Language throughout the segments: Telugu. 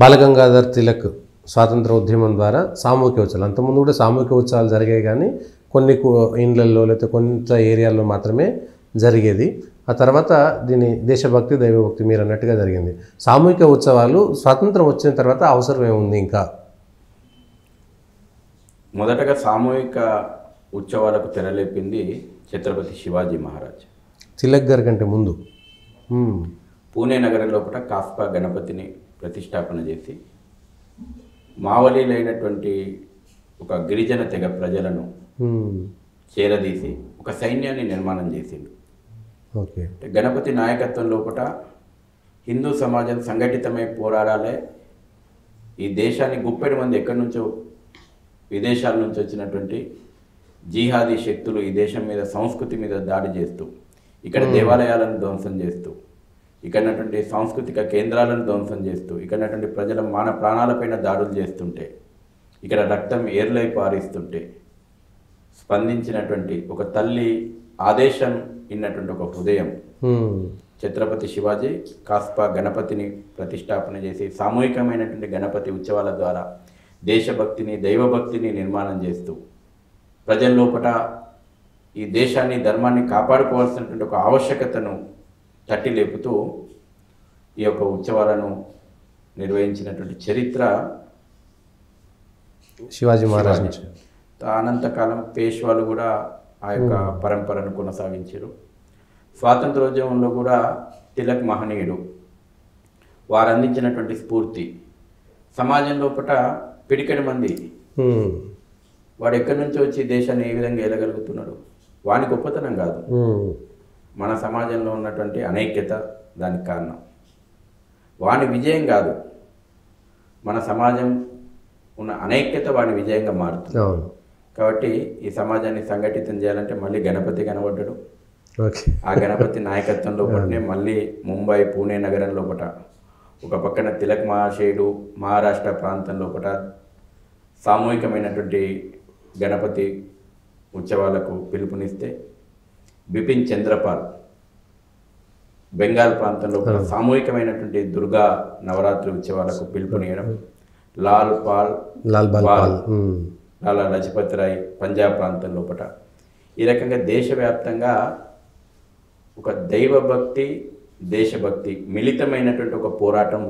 బాలగంగాధర్ తిలక్ స్వాతంత్ర ఉద్యమం ద్వారా సామూహిక ఉత్సవాలు, అంతకుముందు కూడా సామూహిక ఉత్సవాలు జరిగాయి కానీ కొన్ని ఇండ్లల్లో లేకపోతే కొంత ఏరియాల్లో మాత్రమే జరిగేది. ఆ తర్వాత దీని దేశభక్తి దైవభక్తి మీరు అన్నట్టుగా జరిగింది. సామూహిక ఉత్సవాలు స్వాతంత్రం వచ్చిన తర్వాత అవసరం ఏముంది ఇంకా? మొదటగా సామూహిక ఉత్సవాలకు తెరలేపింది ఛత్రపతి శివాజీ మహారాజ్. తిలక్ గారి కంటే ముందు పూణే నగరం లోపల కాస్పా గణపతిని ప్రతిష్టాపన చేసి మావలీలైనటువంటి ఒక గిరిజన తెగ ప్రజలను చేరదీసి ఒక సైన్యాన్ని నిర్మాణం చేసిండు. ఓకే. గణపతి నాయకత్వం లోపల హిందూ సమాజం సంఘటితమై పోరాడాలి, ఈ దేశాన్ని గుప్పెడు మంది ఎక్కడి నుంచో విదేశాల నుంచి వచ్చినటువంటి జిహాదీ శక్తులు ఈ దేశం మీద సంస్కృతి మీద దాడి చేస్తూ, ఇక్కడ దేవాలయాలను ధ్వంసం చేస్తూ, ఇక్కడటువంటి సాంస్కృతిక కేంద్రాలను ధ్వంసం చేస్తూ, ఇక్కడటువంటి ప్రజల మాన ప్రాణాలపైన దాడులు చేస్తుంటే, ఇక్కడ రక్తం ఏర్లై పారిస్తుంటే స్పందించినటువంటి ఒక తల్లి ఆదేశం ఇన్నటువంటి ఒక హృదయం ఛత్రపతి శివాజీ కాస్పా గణపతిని ప్రతిష్టాపన చేసి సామూహికమైనటువంటి గణపతి ఉత్సవాల ద్వారా దేశభక్తిని దైవభక్తిని నిర్మాణం చేస్తూ ప్రజల లోపల ఈ దేశాన్ని ధర్మాన్ని కాపాడుకోవాల్సినటువంటి ఒక ఆవశ్యకతను తట్టి లేపుతూ ఈ యొక్క ఉత్సవాలను నిర్వహించినటువంటి చరిత్ర శివాజీ మహారాజ్ నుంచి. అనంతకాలం పేష్వాలు కూడా ఆ యొక్క పరంపరను కొనసాగించారు. స్వాతంత్రోద్యమంలో కూడా తిలక్ మహనీయుడు, వారు అందించినటువంటి స్ఫూర్తి సమాజం లోపల పిడికెడు మంది వాడు ఎక్కడి నుంచి వచ్చి దేశాన్ని ఏ విధంగా ఏలగలుగుతున్నాడు, వాని గొప్పతనం కాదు, మన సమాజంలో ఉన్నటువంటి అనైక్యత దానికి కారణం. వాని విజయం కాదు, మన సమాజం ఉన్న అనైక్యత వాని విజయంగా మారుతుంది. కాబట్టి ఈ సమాజాన్ని సంఘటితం చేయాలంటే మళ్ళీ గణపతి కనబడ్డాడు. ఆ గణపతి నాయకత్వం లోపలనే మళ్ళీ ముంబై పూణే నగరం లోపల ఒక పక్కన తిలక్ మహాశయుడు మహారాష్ట్ర ప్రాంతం లోపల సామూహికమైనటువంటి గణపతి ఉత్సవాలకు పిలుపునిస్తే, బిపిన్ చంద్రపాల్ బెంగాల్ ప్రాంతంలో సామూహికమైనటువంటి దుర్గా నవరాత్రి ఉత్సవాలకు పిలుపునియడం, లాలా లజపత్ రాయ్ పంజాబ్ ప్రాంతం లోపల ఈ రకంగా దేశవ్యాప్తంగా ఒక దైవభక్తి దేశభక్తి మిళితమైనటువంటి ఒక పోరాటం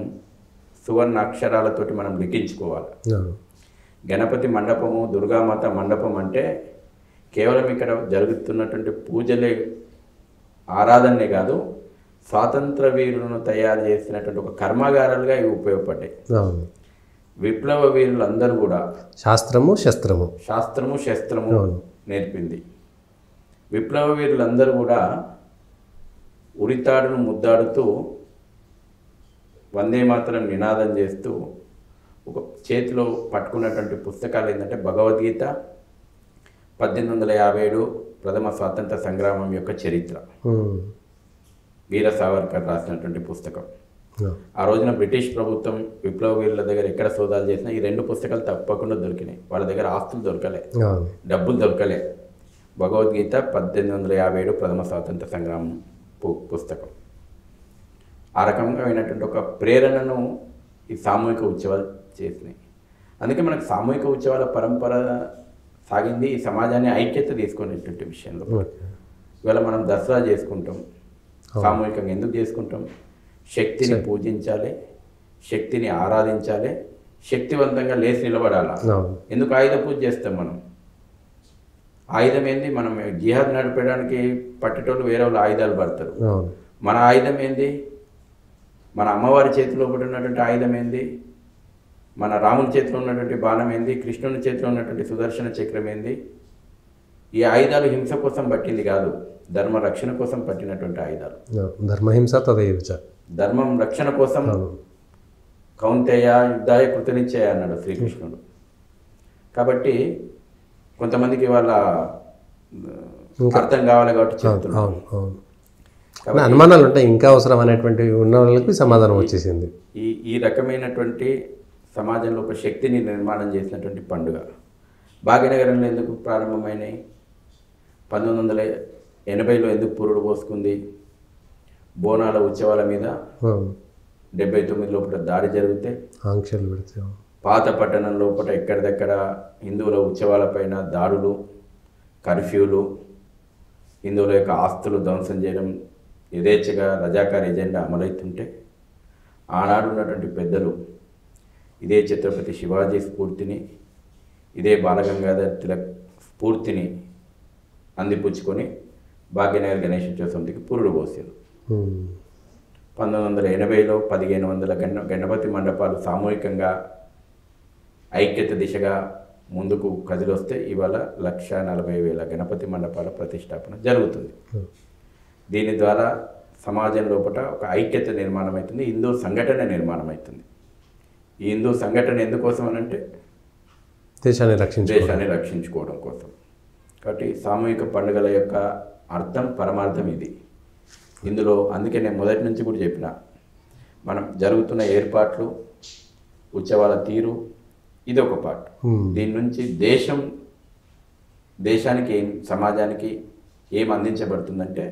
సువర్ణ అక్షరాలతోటి మనం లిఖించుకోవాలి. గణపతి మండపము దుర్గామాత మండపం అంటే కేవలం ఇక్కడ జరుగుతున్నటువంటి పూజలే ఆరాధనే కాదు, స్వాతంత్ర వీరులను తయారు చేసినటువంటి ఒక కర్మాగారాలుగా ఇవి ఉపయోగపడ్డాయి. విప్లవ వీరులందరూ కూడా శాస్త్రము శస్త్రము నేర్పింది. విప్లవ వీరులందరూ కూడా ఉరితాడును ముద్దాడుతూ వందే మాతరం నినాదం చేస్తూ ఒక చేతిలో పట్టుకున్నటువంటి పుస్తకాలు ఏంటంటే భగవద్గీత, 1857 ప్రథమ స్వాతంత్ర సంగ్రామం యొక్క చరిత్ర, వీర సావర్కర్ రాసినటువంటి పుస్తకం. ఆ రోజున బ్రిటిష్ ప్రభుత్వం విప్లవ వీరుల దగ్గర ఎక్కడ సోదాలు చేసినా ఈ రెండు పుస్తకాలు తప్పకుండా దొరికినాయి. వాళ్ళ దగ్గర ఆస్తులు దొరకలే, డబ్బులు దొరకలే. భగవద్గీత 1857 ప్రథమ స్వాతంత్ర సంగ్రామం పుస్తకం. ఆ రకంగా అయినటువంటి ఒక ప్రేరణను ఈ సామూహిక ఉత్సవాలు చేసినాయి. అందుకే మనకు సామూహిక ఉత్సవాల పరంపర సాగింది ఈ సమాజాన్ని ఐక్యత తీసుకునేటువంటి విషయంలో. ఇవాళ మనం దసరా చేసుకుంటాం, సామూహికంగా ఎందుకు చేసుకుంటాం? శక్తిని పూజించాలి, శక్తిని ఆరాధించాలి, శక్తివంతంగా లేచి నిలబడాలి. ఎందుకు ఆయుధ పూజ చేస్తాం మనం? ఆయుధం ఏంది? మనం జిహాద్ నడిపేయడానికి పట్టేటోళ్ళు వేరే వాళ్ళు ఆయుధాలు పడతారు. మన ఆయుధం ఏంది? మన అమ్మవారి చేతిలో ఉన్నటువంటి ఆయుధం ఏంది? మన రాముని చేతిలో ఉన్నటువంటి బాణం ఏంది? కృష్ణుని చేతిలో ఉన్నటువంటి సుదర్శన చక్రం ఏంది? ఈ ఆయుధాలు హింస కోసం పట్టింది కాదు, ధర్మ రక్షణ కోసం పట్టినటువంటి ఆయుధాలు. ధర్మహింస తదైవచ, ధర్మం రక్షణ కోసం కౌంతేయ యుద్ధాయ కృతనిశ్చయ అన్నాడు శ్రీకృష్ణుడు. కాబట్టి కొంతమందికి వాళ్ళ అర్థం కావాలి కాబట్టి చెప్తున్నాను. అనుమానాలు ఉంటాయి, ఇంకా అవసరం అనేటువంటి ఉన్న వాళ్ళకి సమాధానం వచ్చేసింది. ఈ రకమైనటువంటి సమాజంలో ఒక శక్తిని నిర్మాణం చేసినటువంటి పండుగ భాగ్యనగరంలో ఎందుకు ప్రారంభమైనాయి? 1980లో ఎందుకు పురుడు పోసుకుంది? బోనాల ఉత్సవాల మీద 79 లోపల దాడి జరిగితే, ఆంక్షలు పెడితే పాత పట్టణం లోపల ఎక్కడిదక్కడ హిందువుల ఉత్సవాలపైన దాడులు, కర్ఫ్యూలు, హిందువుల యొక్క ఆస్తులు ధ్వంసం చేయడం, యథేచ్ఛగా రజాకార్ ఎజెండా అమలవుతుంటే ఆనాడు ఉన్నటువంటి పెద్దలు ఇదే ఛత్రపతి శివాజీ స్ఫూర్తిని, ఇదే బాలగంగాధర్ తిలక్ స్ఫూర్తిని అందిపుచ్చుకొని భాగ్యనగర్ గణేష్ ఉత్సవంకి పురుడు పోసారు. 1980లో 1500 గణపతి మండపాలు సామూహికంగా ఐక్యత దిశగా ముందుకు కదిలొస్తే ఇవాళ 1,40,000 గణపతి మండపాల ప్రతిష్టాపన జరుగుతుంది. దీని ద్వారా సమాజం లోపల ఒక ఐక్యత నిర్మాణం అవుతుంది, హిందూ సంఘటన నిర్మాణం అవుతుంది. ఈ హిందూ సంఘటన ఎందుకోసం అనంటే దేశాన్ని రక్షించుకోవడం కోసం. కాబట్టి సామూహిక పండుగల యొక్క అర్థం పరమార్థం ఇది. ఇందులో అందుకే నేను మొదటి నుంచి కూడా చెప్పిన, మనం జరుగుతున్న ఏర్పాట్లు, ఉత్సవాల తీరు ఇది ఒక పార్ట్. దీని నుంచి దేశానికి ఏం, సమాజానికి ఏం అందించబడుతుందంటే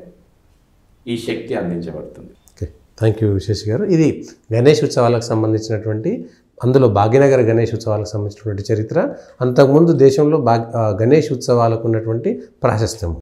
ఈ శక్తి అందించబడుతుంది. ఓకే, థ్యాంక్ యూ విశేష్ గారు. ఇది గణేష్ ఉత్సవాలకు సంబంధించినటువంటి, అందులో భాగ్యనగర గణేష్ ఉత్సవాలకు సంబంధించినటువంటి చరిత్ర, అంతకుముందు దేశంలో గణేష్ ఉత్సవాలకు ఉన్నటువంటి ప్రాశస్త్యం.